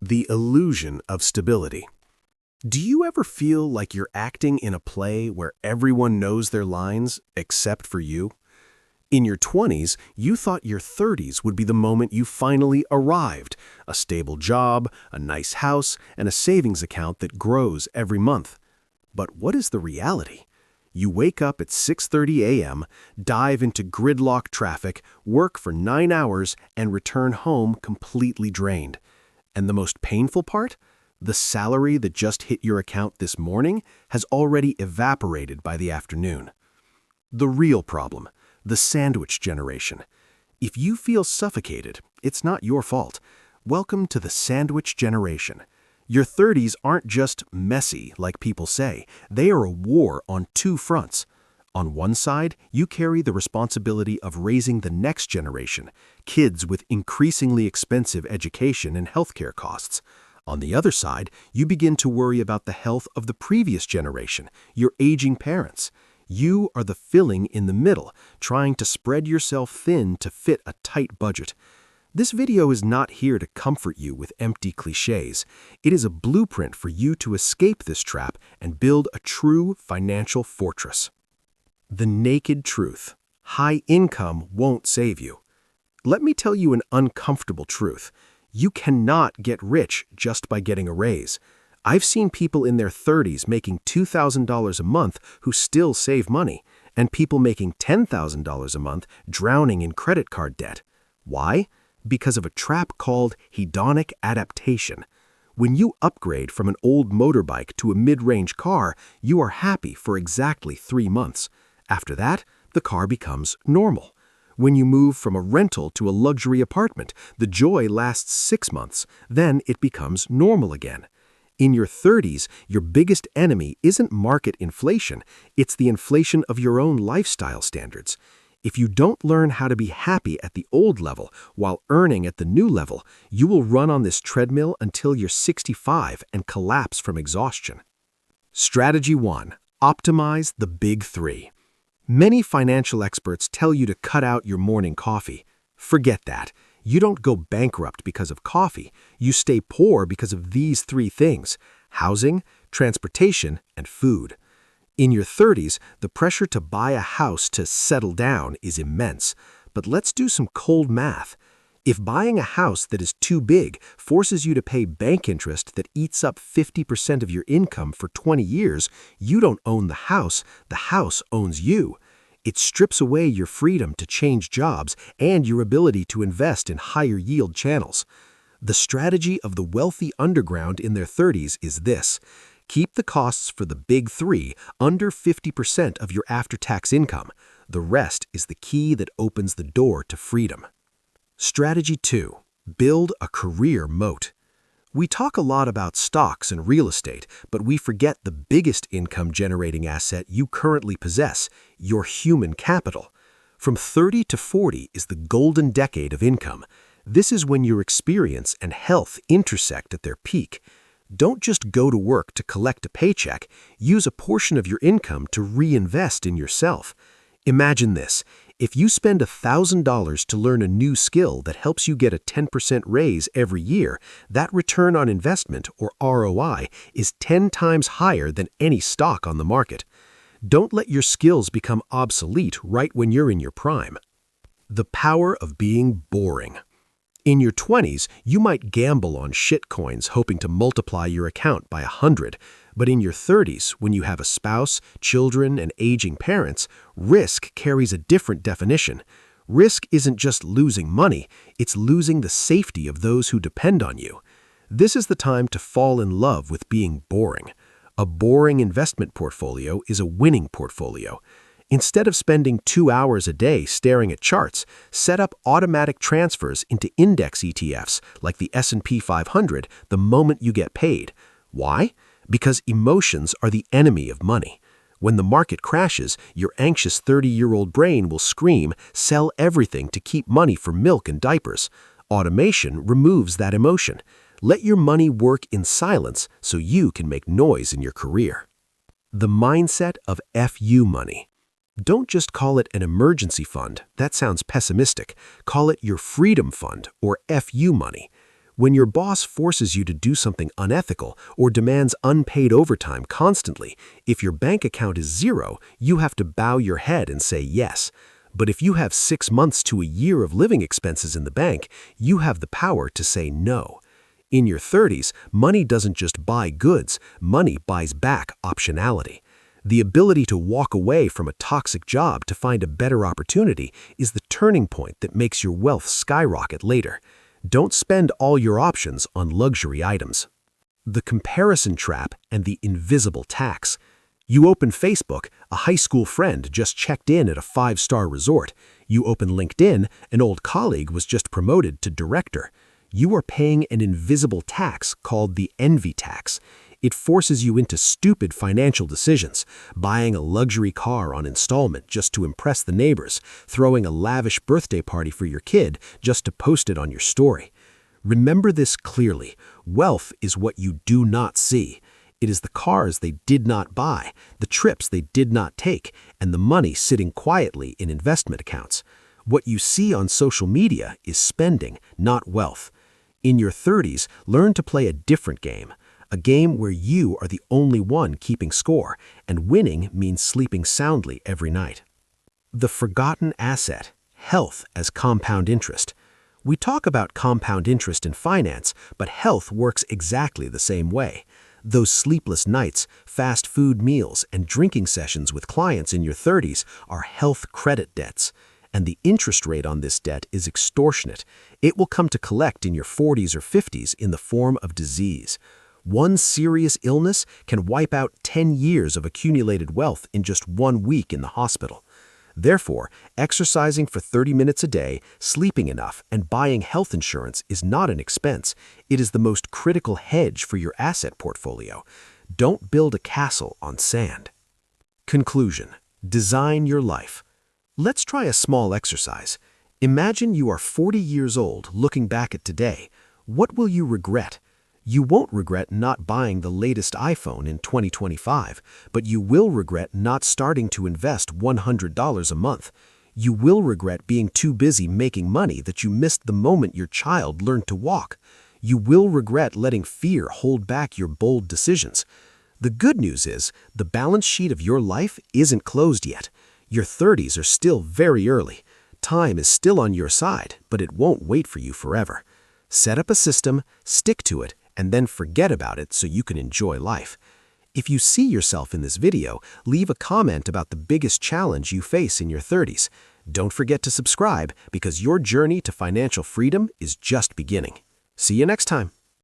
The illusion of stability. Do you ever feel like you're acting in a play where everyone knows their lines except for you? In your 20s, you thought your 30s would be the moment you finally arrived. A stable job, a nice house, and a savings account that grows every month. But what is the reality? You wake up at 6:30 a.m., dive into gridlock traffic, work for 9 hours, and return home completely drained. And the most painful part? The salary that just hit your account this morning has already evaporated by the afternoon. The real problem, the sandwich generation. If you feel suffocated, it's not your fault. Welcome to the sandwich generation. Your 30s aren't just messy, like people say. They are a war on two fronts. On one side, you carry the responsibility of raising the next generation, kids with increasingly expensive education and healthcare costs. On the other side, you begin to worry about the health of the previous generation, your aging parents. You are the filling in the middle, trying to spread yourself thin to fit a tight budget. This video is not here to comfort you with empty cliches. It is a blueprint for you to escape this trap and build a true financial fortress. The naked truth. High income won't save you. Let me tell you an uncomfortable truth. You cannot get rich just by getting a raise. I've seen people in their 30s making $2,000 a month who still save money, and people making $10,000 a month drowning in credit card debt. Why? Because of a trap called Hedonic Adaptation. When you upgrade from an old motorbike to a mid-range car, you are happy for exactly 3 months. After that, the car becomes normal. When you move from a rental to a luxury apartment, the joy lasts 6 months, then it becomes normal again. In your 30s, your biggest enemy isn't market inflation, it's the inflation of your own lifestyle standards. If you don't learn how to be happy at the old level while earning at the new level, you will run on this treadmill until you're 65 and collapse from exhaustion. Strategy 1. Optimize the big three. Many financial experts tell you to cut out your morning coffee. Forget that. You don't go bankrupt because of coffee. You stay poor because of these 3 things: housing, transportation, and food. In your 30s, the pressure to buy a house to settle down is immense. But let's do some cold math. If buying a house that is too big forces you to pay bank interest that eats up 50% of your income for 20 years, you don't own the house owns you. It strips away your freedom to change jobs and your ability to invest in higher yield channels. The strategy of the wealthy underground in their 30s is this: keep the costs for the big 3 under 50% of your after-tax income. The rest is the key that opens the door to freedom. Strategy 2. Build a career moat. We talk a lot about stocks and real estate, but we forget the biggest income-generating asset you currently possess, your human capital. From 30 to 40 is the golden decade of income. This is when your experience and health intersect at their peak. Don't just go to work to collect a paycheck. Use a portion of your income to reinvest in yourself. Imagine this. If you spend $1,000 to learn a new skill that helps you get a 10% raise every year, that return on investment, or ROI, is 10 times higher than any stock on the market. Don't let your skills become obsolete right when you're in your prime. The power of being boring. In your 20s, you might gamble on shitcoins hoping to multiply your account by 100. But in your 30s, when you have a spouse, children, and aging parents, risk carries a different definition. Risk isn't just losing money, it's losing the safety of those who depend on you. This is the time to fall in love with being boring. A boring investment portfolio is a winning portfolio. Instead of spending 2 hours a day staring at charts, set up automatic transfers into index ETFs like the S&P 500 the moment you get paid. Why? Because emotions are the enemy of money. When the market crashes, your anxious 30-year-old brain will scream, "Sell everything to keep money for milk and diapers." Automation removes that emotion. Let your money work in silence so you can make noise in your career. The mindset of FU money. Don't just call it an emergency fund. That sounds pessimistic. Call it your freedom fund, or FU money. When your boss forces you to do something unethical or demands unpaid overtime constantly, if your bank account is zero, you have to bow your head and say yes. But if you have 6 months to a year of living expenses in the bank, you have the power to say no. In your 30s, money doesn't just buy goods, money buys back optionality. The ability to walk away from a toxic job to find a better opportunity is the turning point that makes your wealth skyrocket later. Don't spend all your options on luxury items. The comparison trap and the invisible tax. You open Facebook, a high school friend just checked in at a 5-star resort. You open LinkedIn, an old colleague was just promoted to director. You are paying an invisible tax called the envy tax. It forces you into stupid financial decisions, buying a luxury car on installment just to impress the neighbors, throwing a lavish birthday party for your kid just to post it on your story. Remember this clearly. Wealth is what you do not see. It is the cars they did not buy, the trips they did not take, and the money sitting quietly in investment accounts. What you see on social media is spending, not wealth. In your 30s, learn to play a different game. A game where you are the only one keeping score, and winning means sleeping soundly every night. The forgotten asset, health as compound interest. We talk about compound interest in finance, but health works exactly the same way. Those sleepless nights, fast food meals, and drinking sessions with clients in your 30s are health credit debts. And the interest rate on this debt is extortionate. It will come to collect in your 40s or 50s in the form of disease. One serious illness can wipe out 10 years of accumulated wealth in just 1 week in the hospital. Therefore, exercising for 30 minutes a day, sleeping enough, and buying health insurance is not an expense. It is the most critical hedge for your asset portfolio. Don't build a castle on sand. Conclusion: design your life. Let's try a small exercise. Imagine you are 40 years old looking back at today. What will you regret? You won't regret not buying the latest iPhone in 2025, but you will regret not starting to invest $100 a month. You will regret being too busy making money that you missed the moment your child learned to walk. You will regret letting fear hold back your bold decisions. The good news is, the balance sheet of your life isn't closed yet. Your 30s are still very early. Time is still on your side, but it won't wait for you forever. Set up a system, stick to it, and then forget about it so you can enjoy life. If you see yourself in this video, leave a comment about the biggest challenge you face in your 30s. Don't forget to subscribe because your journey to financial freedom is just beginning. See you next time.